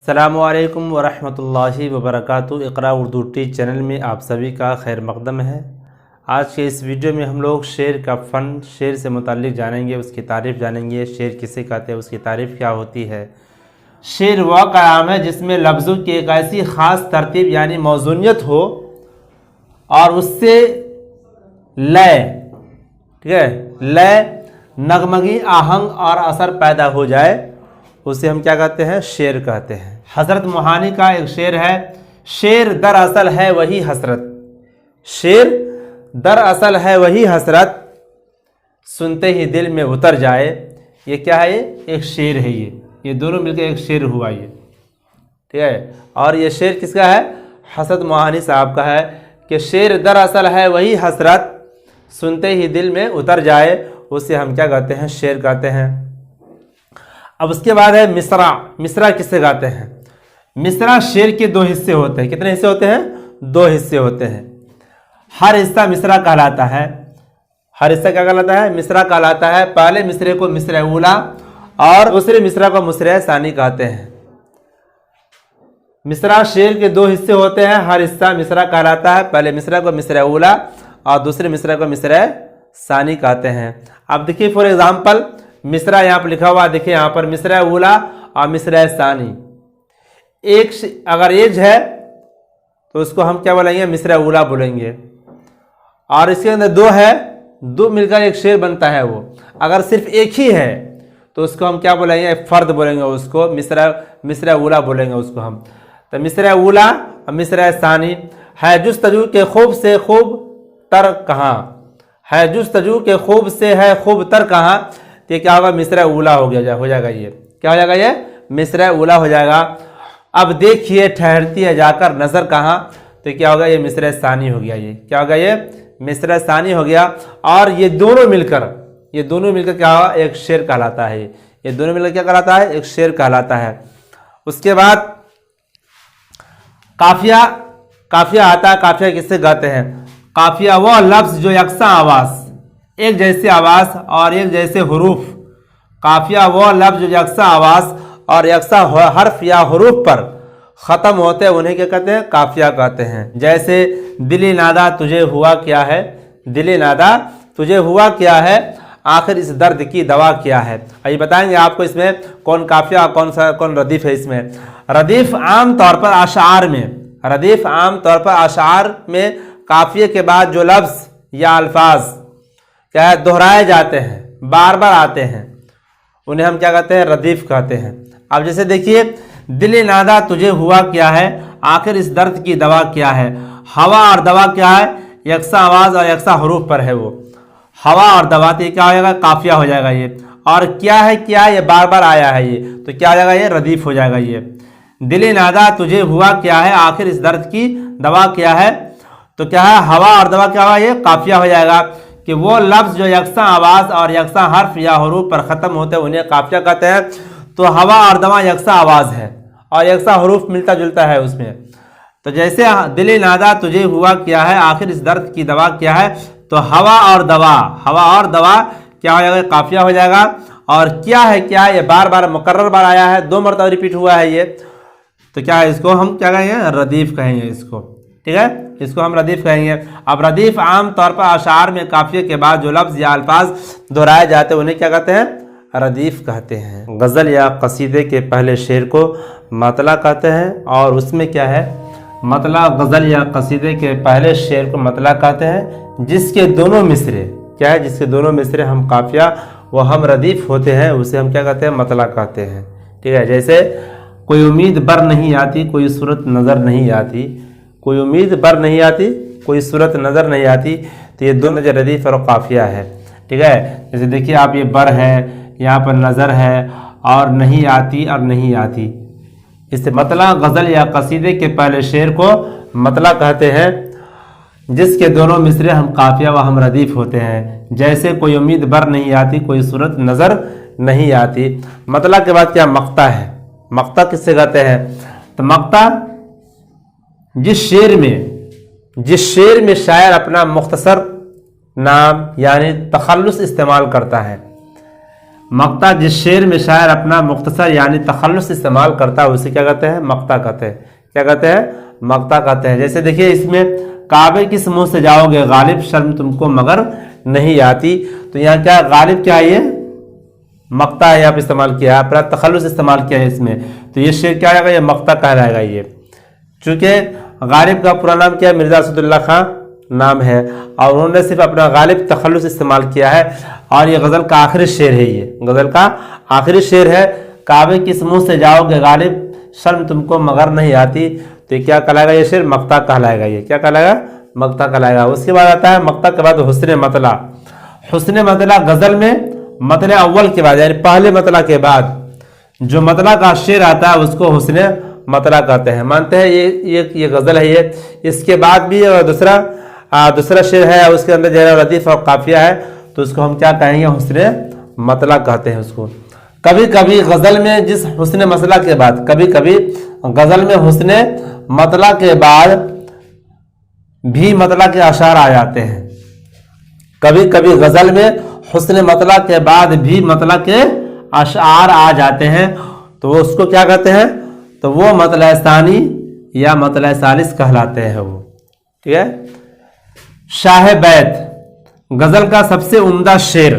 السلام علیکم ورحمۃ اللہ وبرکاتہ۔ اقرا اردو ٹیچ چینل میں آپ سبھی کا خیر مقدم ہے۔ آج کے اس ویڈیو میں ہم لوگ شعر کا فن، شعر سے متعلق جانیں گے، اس کی تعریف جانیں گے، شعر کسے کہتے ہیں، اس کی تعریف کیا ہوتی ہے۔ شعر وہ کلام ہے جس میں لفظوں کی ایک ایسی خاص ترتیب یعنی موزونیت ہو اور اس سے لے، ٹھیک ہے، لے، نغمگی، آہنگ اور اثر پیدا ہو جائے، اسے ہم کیا کہتے ہیں؟ شعر کہتے ہیں۔ حضرت موہانی کا ایک شعر ہے، شعر دراصل ہے وہی حسرت، شعر دراصل ہے وہی حسرت، سنتے ہی دل میں اتر جائے۔ یہ کیا ہے؟ ایک شعر ہے، یہ دونوں مل کے ایک شعر ہوا یہ، ٹھیک ہے۔ اور یہ شعر کس کا ہے؟ حضرت موہانی صاحب کا ہے کہ شعر دراصل ہے وہی حسرت، سنتے ہی دل میں اتر جائے، اسے ہم کیا کہتے ہیں؟ شعر کہتے ہیں۔ اب اس کے بعد ہے مصرع۔ مصرع کسے کہتے ہیں؟ مصرع شعر کے دو حصے ہوتے ہیں۔ کتنے حصے ہوتے ہیں؟ دو حصے ہوتے ہیں۔ ہر حصہ مصرع کہلاتا ہے۔ ہر حصہ کیا کہلاتا ہے؟ مصرع کہلاتا ہے۔ پہلے مصرعے کو مصرع اولا اور دوسرے مصرع کو مصرع ثانی کہتے ہیں۔ مصرع شعر کے دو حصے ہوتے ہیں، ہر حصہ مصرع کہلاتا ہے۔ پہلے مصرع کو مصرع اولا اور دوسرے مصرع کو مصرع ثانی کہتے ہیں۔ اب دیکھیے فار ایگزامپل مصرع یہاں پر لکھا ہوا، دیکھیں یہاں پر مصرع اولا اور مصرع ثانی۔ ایک اگر ایج ہے تو اس کو ہم کیا بولیں گے؟ مصرع اولا بولیں گے۔ اور اس کے اندر دو ہے، دو مل کر ایک شعر بنتا ہے وہ۔ اگر صرف ایک ہی ہے تو اس کو ہم کیا بولیں گے؟ فرد بولیں گے، اس کو مصرع اولا بولیں گے اس کو ہم۔ تو مصرع اولا اور مصرع ثانی ہے جستجو کے خوب سے خوب تر کہاں، ہے جستجو کے خوب سے ہے خوب تر کہاں، یہ کیا ہوگا؟ مصرع اولا ہو جائے گا۔ یہ کیا ہو جائے گا؟ یہ مصرع اولا ہو جائے گا۔ اب دیکھیے ٹھہرتی ہے جا کر نظر کہاں، تو کیا ہوگا؟ یہ مصرع ثانی ہو گیا۔ یہ کیا ہوگا؟ یہ مصرع ثانی ہو گیا۔ اور یہ دونوں مل کر کیا ہوگا؟ ایک شعر کہلاتا ہے۔ یہ دونوں مل کر کیا کہلاتا ہے؟ ایک شعر کہلاتا ہے۔ اس کے بعد قافیہ۔ قافیہ آتا ہے۔ قافیہ کس سے کہتے ہیں؟ قافیہ وہ لفظ جو یکساں آواز، ایک جیسے آواز اور ایک جیسے حروف، قافیہ وہ لفظ جو یکساں آواز اور یکساں حرف یا حروف پر ختم ہوتے ہیں، انہیں کیا کہتے ہیں؟ قافیہ کہتے ہیں۔ جیسے دلی نادا تجھے ہوا کیا ہے، دلی نادا تجھے ہوا کیا ہے، آخر اس درد کی دوا کیا ہے۔ ابھی بتائیں گے آپ کو اس میں کون قافیہ اور کون ردیف ہے۔ اس میں ردیف عام طور پر اشعار میں قافیے کے بعد جو لفظ یا الفاظ کیا ہے؟ دہرائے جاتے ہیں، بار بار آتے ہیں، انہیں ہم کیا کہتے ہیں؟ ردیف کہتے ہیں۔ اب جیسے دیکھیے دل نادا تجھے ہوا کیا ہے، آخر اس درد کی دوا کیا ہے۔ ہوا اور دوا کیا ہے؟ یکساں آواز اور یکساں حروف پر ہے وہ۔ ہوا اور دوا تو یہ کیا ہو جائے گا؟ قافیہ ہو جائے گا یہ۔ اور کیا ہے؟ کیا یہ بار بار آیا ہے، یہ تو کیا ہو جائے گا؟ یہ ردیف ہو جائے گا یہ۔ دل نادا تجھے ہوا کیا ہے، آخر اس درد کی دوا کیا ہے، تو کیا ہے؟ ہوا اور دوا کیا ہوا؟ یہ قافیہ ہو جائے گا کہ وہ لفظ جو یکساں آواز اور یکساں حرف یا حروف پر ختم ہوتے ہیں انہیں قافیہ کہتے ہیں۔ تو ہوا اور دوا یکساں آواز ہے اور یکساں حروف ملتا جلتا ہے اس میں۔ تو جیسے دل نادا تجھے ہوا کیا ہے، آخر اس درد کی دوا کیا ہے، تو ہوا اور دوا کیا ہو جائے گا؟ قافیہ ہو جائے گا۔ اور کیا ہے؟ کیا یہ بار بار مکرر بار آیا ہے، دو مرتبہ ریپیٹ ہوا ہے یہ، تو کیا ہے؟ اس کو ہم کیا کہیں گے؟ ردیف کہیں گے اس کو، ٹھیک ہے، اس کو ہم ردیف کہیں گے۔ اب ردیف عام طور پر اشعار میں قافیے کے بعد جو لفظ یا الفاظ دہرائے جاتے ہیں انہیں کیا کہتے ہیں؟ ردیف کہتے ہیں۔ غزل یا قصیدے کے پہلے شعر کو مطلع کہتے ہیں، اور اس میں کیا ہے؟ مطلع۔ غزل یا قصیدے کے پہلے شعر کو مطلع کہتے ہیں جس کے دونوں مصرے کیا ہے؟ جس کے دونوں مصرے ہم قافیہ و ہم ردیف ہوتے ہیں، اسے ہم کیا کہتے ہیں؟ مطلع کہتے ہیں، ٹھیک ہے۔ جیسے کوئی امید بر نہیں آتی، کوئی صورت نظر نہیں آتی، کوئی امید بر نہیں آتی، کوئی صورت نظر نہیں آتی، تو یہ دونوں جو ردیف اور قافیہ ہے، ٹھیک ہے۔ جیسے دیکھیے آپ یہ بر ہے، یہاں پر نظر ہے، اور نہیں آتی اور نہیں آتی، اس سے مطلع غزل یا قصیدے کے پہلے شعر کو مطلع کہتے ہیں جس کے دونوں مصرے ہم قافیہ و ہم ردیف ہوتے ہیں۔ جیسے کوئی امید بر نہیں آتی، کوئی صورت نظر نہیں آتی۔ مطلع کے بعد کیا؟ مقطع ہے۔ مقطع کس سے کہتے ہیں؟ تو مقطع جس شعر میں شاعر اپنا مختصر نام یعنی تخلص استعمال کرتا ہے، مقطع جس شعر میں شاعر اپنا مختصر یعنی تخلص استعمال کرتا ہے اسے کیا کہتے ہیں؟ مقطع کہتے ہیں. کیا کہتے ہیں؟ مقطع کہتے ہیں. جیسے دیکھیے اس میں کعبے کس منہ سے جاؤ گے غالب شرم تم کو مگر نہیں آتی. تو یہاں کیا غالب کیا ہے؟ یہ مقطع ہے یہاں پہ استعمال کیا ہے, اپنا تخلص استعمال کیا ہے اس میں. تو یہ شعر کیا آئے گا؟ یہ مقطع کہلائے گا. یہ چونکہ غالب کا پورا نام کیا ہے؟ مرزا اسد اللہ خان نام ہے, اور انہوں نے صرف اپنا غالب تخلص استعمال کیا ہے. اور یہ غزل کا آخری شعر ہے. یہ غزل کا آخری شعر ہے. کعبے کس منہ سے جاؤ گے غالب شرم تم کو مگر نہیں آتی. تو یہ کیا کہلائے گا؟ یہ شعر مقطع کہلائے گا. یہ کیا کہلائے گا؟ مقطع کہلائے گا. اس کے بعد آتا ہے مقطع کے بعد حسن مطلع. حسن مطلع غزل میں مطلع اول کے بعد یعنی پہلے مطلع کے بعد جو مطلع کا شعر آتا ہے اس کو حسن مطلع کہتے ہیں. مانتے ہیں یہ غزل ہے. یہ اس کے بعد بھی دوسرا شعر ہے, اس کے اندر جو ہے لطیف اور قافیہ ہے, تو اس کو ہم کیا کہیں گے؟ حسن مطلع کہتے ہیں اس کو. کبھی کبھی غزل میں جس حسن مطلع کے بعد کبھی کبھی غزل میں حسن مطلع کے بعد بھی مطلع کے اشعار آ جاتے ہیں. کبھی کبھی غزل میں حسن مطلع کے بعد بھی مطلع کے اشعار آ جاتے ہیں, تو اس کو کیا کہتے ہیں؟ تو وہ مطلع ثانی یا مطلع ثالث کہلاتے ہیں وہ. ٹھیک ہے. شاہ بیت غزل کا سب سے عمدہ شعر.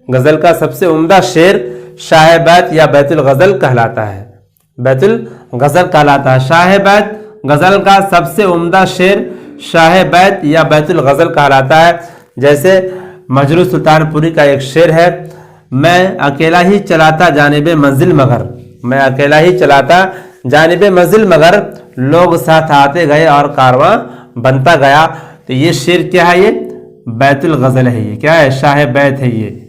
غزل کا سب سے عمدہ شعر شاہ بیت یا بیت الغزل کہلاتا ہے. بیت الغزل کہلاتا ہے. شاہ بیت غزل کا سب سے عمدہ شعر شاہ بیت یا بیت الغزل کہلاتا ہے. جیسے مجروح سلطان پوری کا ایک شعر ہے, میں اکیلا ہی چلاتا جانب منزل مگر, میں اکیلا ہی چلاتا جانب منزل مگر لوگ ساتھ آتے گئے اور کارواں بنتا گیا. تو یہ شعر کیا ہے؟ یہ بیت الغزل ہے. یہ کیا ہے؟ شاہ بیت ہے. یہ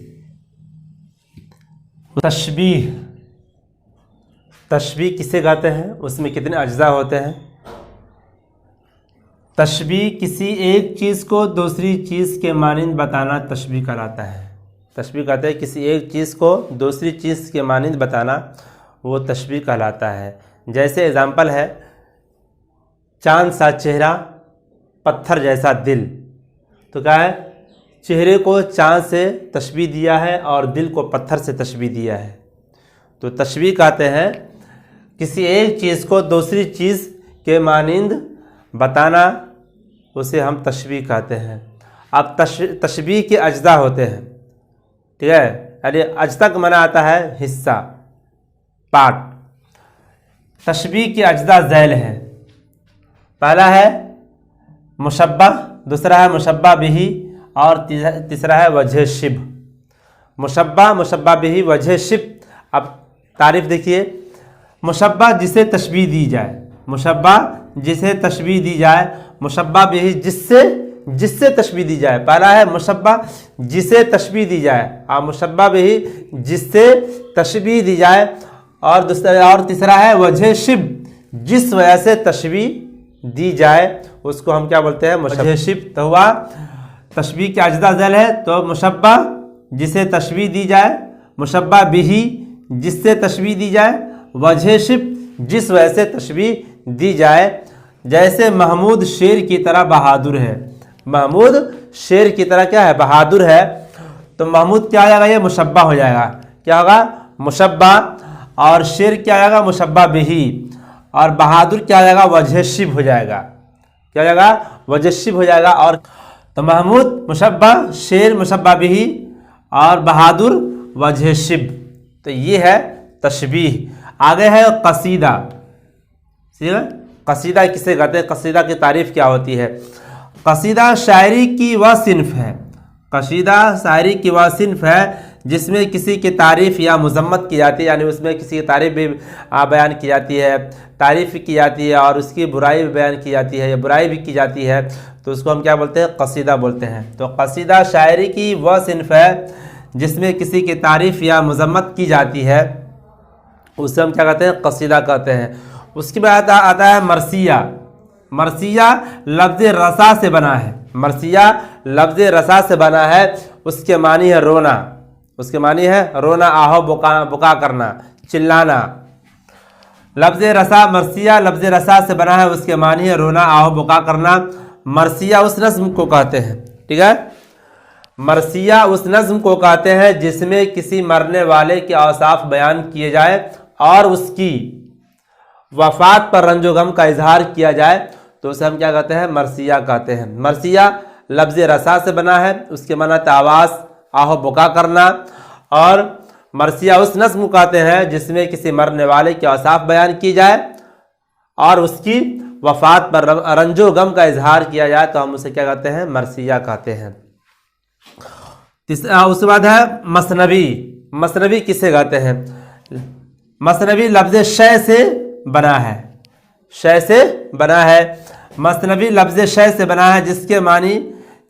تشبیہ. تشبیہ کسے کہتے ہیں؟ اس میں کتنے اجزاء ہوتے ہیں؟ تشبیہ کسی ایک چیز کو دوسری چیز کے مانند بتانا تشبیہ کہلاتا ہے. تشبیہ کہتے ہیں کسی ایک چیز کو دوسری چیز کے مانند بتانا, وہ تشبیہ کہلاتا ہے. جیسے اگزامپل ہے چاند سا چہرہ پتھر جیسا دل. تو کیا ہے؟ چہرے کو چاند سے تشبیہ دیا ہے اور دل کو پتھر سے تشبیہ دیا ہے. تو تشبیہ کہتے ہیں کسی ایک چیز کو دوسری چیز کے مانند بتانا, اسے ہم تشبیہ کہتے ہیں. اب تشبیہ کے اجزاء ہوتے ہیں. ٹھیک ہے. یعنی اجزاء کا معنی آتا ہے حصہ, پارٹ. تشبیہ کے اجزاء ذیل ہیں. پہلا ہے مشبہ, دوسرا ہے مشبہ بہ, اور تیسرا ہے وجہ شبہ. مشبہ, مشبہ بہ, وجہ شبہ. اب تعریف دیکھیے. مشبہ جسے تشبیہ دی جائے, مشبہ جسے تشبیہ دی جائے. مشبہ بہ جس سے تشبیہ دی جائے. پہلا ہے مشبہ جسے تشبیہ دی جائے, اور مشبہ بہ جس سے تشبیہ دی جائے, اور تیسرا ہے وجہ شبہ جس وجہ سے تشبیہ دی جائے, اس کو ہم کیا بولتے ہیں؟ وجہ شبہ. تو ہوا تشبیہ کے اجزاء ذیل ہے. تو مشبہ جسے تشبیہ دی جائے, مشبہ بہ جس سے تشبیہ دی جائے, وجہ شبہ جس وجہ سے تشبیہ دی جائے. جیسے محمود شیر کی طرح بہادر ہے. محمود شیر کی طرح کیا ہے؟ بہادر ہے. تو محمود کیا آ جائے گا؟ یہ مشبہ ہو جائے گا. کیا ہوگا؟ مشبہ. اور شیر کیا آ جائے گا؟ مشبہ بہ. اور بہادر کیا آ جائے گا؟ وجہ شبہ ہو جائے گا. کیا ہو جائے گا؟ وجہ شبہ ہو جائے گا. اور تو محمود مشبہ, شیر مشبہ بہ, اور بہادر وجہ شبہ. تو یہ ہے تشبیہ. آگے ہے قصیدہ. قصیدہ کسے کہتے ہیں؟ قصیدہ کی تعریف کیا ہوتی ہے؟ قصیدہ شاعری کی وہ صنف ہے. قصیدہ شاعری کی وہ صنف ہے جس میں کسی کی تعریف یا مذمت کی جاتی ہے. یعنی اس میں کسی کی تعریف بھی بیان کی جاتی ہے, تعریف بھی کی جاتی ہے, اور اس کی برائی بھی بیان کی جاتی ہے یا برائی بھی کی جاتی ہے. تو اس کو ہم کیا بولتے ہیں؟ قصیدہ بولتے ہیں. تو قصیدہ شاعری کی وہ صنف ہے جس میں کسی کی تعریف یا مذمت کی جاتی ہے, اسے ہم کیا کہتے ہیں؟ قصیدہ کہتے ہیں. اس کے بعد آتا ہے مرثیہ. مرثیہ لفظ رسا سے بنا ہے. مرثیہ لفظ رسا سے بنا ہے. اس کے معنی ہے رونا. اس کے معنی ہے رونا, آہو بکا کرنا, چلانا. لفظ رسا, مرثیہ لفظ رسا سے بنا ہے. اس کے معنی ہے رونا, آہو بکا کرنا. مرثیہ اس نظم کو کہتے ہیں. ٹھیک ہے. مرثیہ اس نظم کو کہتے ہیں جس میں کسی مرنے والے کے اوصاف بیان کیے جائے اور اس کی وفات پر رنج و غم کا اظہار کیا جائے تو اسے ہم کیا کہتے ہیں؟ مرثیہ کہتے ہیں۔ مرثیہ لفظ رسا سے بنا ہے، اس کے معنی آواز آہ و بکا کرنا، اور مرثیہ اس نظم کو کہتے ہیں جس میں کسی مرنے والے کے اوصاف بیان کی جائے اور اس کی وفات پر رنج و غم کا اظہار کیا جائے تو ہم اسے کیا کہتے ہیں؟ مرثیہ کہتے ہیں۔ اس کے بعد ہے مثنوی۔ مثنوی کسے کہتے ہیں؟ مثنوی لفظ شے سے بنا ہے، شے سے بنا ہے۔ مثنوی لفظ شے سے بنا ہے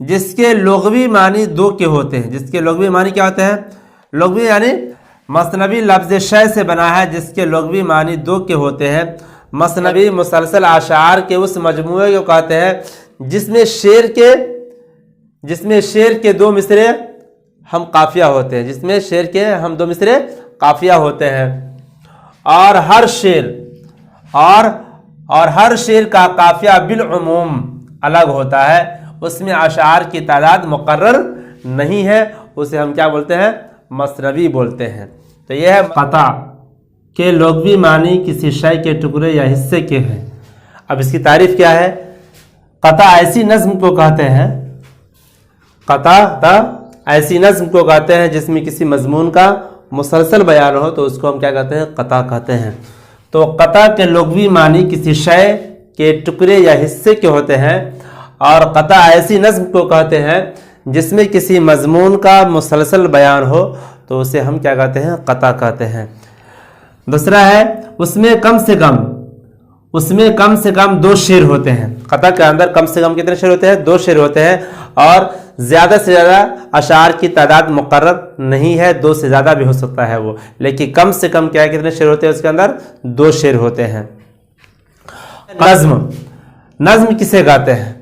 جس کے لغوی معنی دو کے ہوتے ہیں۔ جس کے لغوی معنی کیا ہوتے ہیں؟ لغوی یعنی مثنوی لفظ شے سے بنا ہے جس کے لغوی معنی دو کے ہوتے ہیں۔ مثنوی مسلسل اشعار کے اس مجموعے کو کہتے ہیں جس میں شعر کے دو مصرے ہم قافیہ ہوتے ہیں، جس میں شعر کے ہم دو مصرے قافیہ ہوتے ہیں، اور ہر شعر کا قافیہ بالعموم الگ ہوتا ہے، اس میں اشعار کی تعداد مقرر نہیں ہے، اسے ہم کیا بولتے ہیں؟ مثنوی بولتے ہیں۔ تو یہ ہے قطع کے لغوی معنی کسی شے کے ٹکڑے یا حصے کے ہیں۔ اب اس کی تعریف کیا ہے؟ قطع ایسی نظم کو کہتے ہیں، قطع ایسی نظم کو کہتے ہیں جس میں کسی مضمون کا مسلسل بیان ہو تو اس کو ہم کیا کہتے ہیں؟ قطع کہتے ہیں۔ تو قطع کے لغوی معنی کسی شے کے ٹکڑے یا حصے کے ہوتے ہیں، اور قطع ایسی نظم کو کہتے ہیں جس میں کسی مضمون کا مسلسل بیان ہو تو اسے ہم کیا کہتے ہیں؟ قطع کہتے ہیں۔ دوسرا ہے اس میں کم سے کم دو شعر ہوتے ہیں۔ قطع کے اندر کم سے کم کتنے شعر ہوتے ہیں؟ دو شعر ہوتے ہیں، اور زیادہ سے زیادہ اشعار کی تعداد مقرر نہیں ہے، دو سے زیادہ بھی ہو سکتا ہے وہ، لیکن کم سے کم کیا ہے؟ کتنے شعر ہوتے ہیں؟ اس کے اندر دو شعر ہوتے ہیں۔ نظم کسے کہتے ہیں؟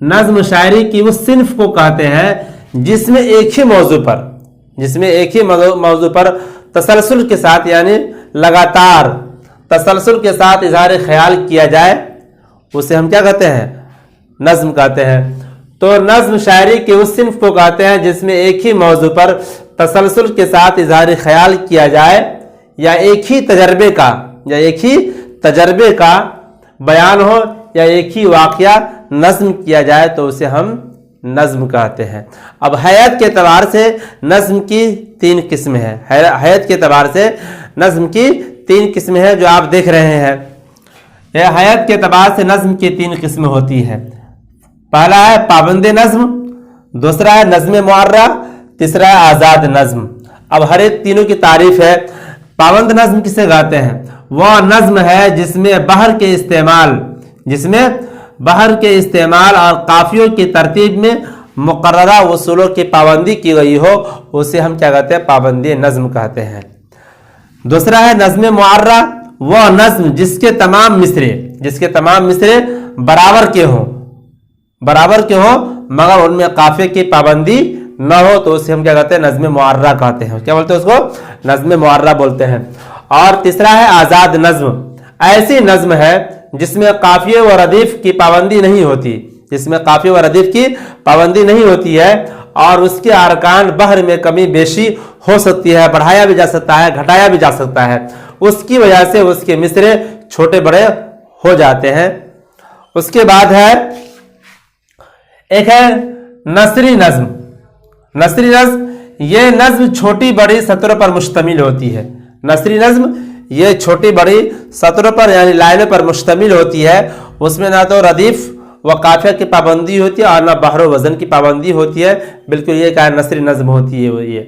نظم شاعری کی اس صنف کو کہتے ہیں جس میں ایک ہی موضوع پر تسلسل کے ساتھ یعنی لگاتار تسلسل کے ساتھ اظہار خیال کیا جائے، اسے ہم کیا کہتے ہیں؟ نظم کہتے ہیں۔ تو نظم شاعری کے اس صنف کو کہتے ہیں جس میں ایک ہی موضوع پر تسلسل کے ساتھ اظہار خیال کیا جائے، یا ایک ہی تجربے کا بیان ہو، یا ایک ہی واقعہ نظم کیا جائے تو اسے ہم نظم کہتے ہیں۔ اب حیت کے اعتبار سے نظم کی تین قسمیں ہیں۔ حیت کے اعتبار سے نظم کی تین قسمیں ہیں جو آپ دیکھ رہے ہیں۔ حیت کے اعتبار سے نظم کی تین قسمیں ہوتی ہیں۔ پہلا ہے پابند نظم، دوسرا ہے نظم معرہ، تیسرا ہے آزاد نظم۔ اب ہر ایک تینوں کی تعریف ہے۔ پابند نظم کسے کہتے ہیں؟ وہ نظم ہے جس میں بحر کے استعمال اور قافیوں کی ترتیب میں مقررہ اصولوں کی پابندی کی گئی ہو، اسے ہم کیا کہتے ہیں؟ پابندی نظم کہتے ہیں۔ دوسرا ہے نظم معرہ، وہ نظم جس کے تمام مصرے برابر کے ہوں مگر ان میں قافیے کی پابندی نہ ہو تو اسے ہم کیا کہتے ہیں؟ نظم معرہ کہتے ہیں۔ کیا بولتے ہیں اس کو؟ نظم معرہ بولتے ہیں۔ اور تیسرا ہے آزاد نظم، ایسی نظم ہے جس میں قافیے و ردیف کی پابندی نہیں ہوتی ہے، اور اس کے ارکان بحر میں کمی بیشی ہو سکتی ہے، بڑھایا بھی جا سکتا ہے، گھٹایا بھی جا سکتا ہے، اس کی وجہ سے اس کے مصرے چھوٹے بڑے ہو جاتے ہیں۔ اس کے بعد ہے ایک ہے نثری نظم۔ نثری نظم یہ نظم چھوٹی بڑی سطروں پر مشتمل ہوتی ہے۔ نثری نظم یہ چھوٹی بڑی سطروں پر یعنی لائنوں پر مشتمل ہوتی ہے، اس میں نہ تو ردیف و قافیہ کی پابندی ہوتی ہے اور نہ بحر و وزن کی پابندی ہوتی ہے، بالکل یہ کیا نثری نظم ہوتی ہے وہ یہ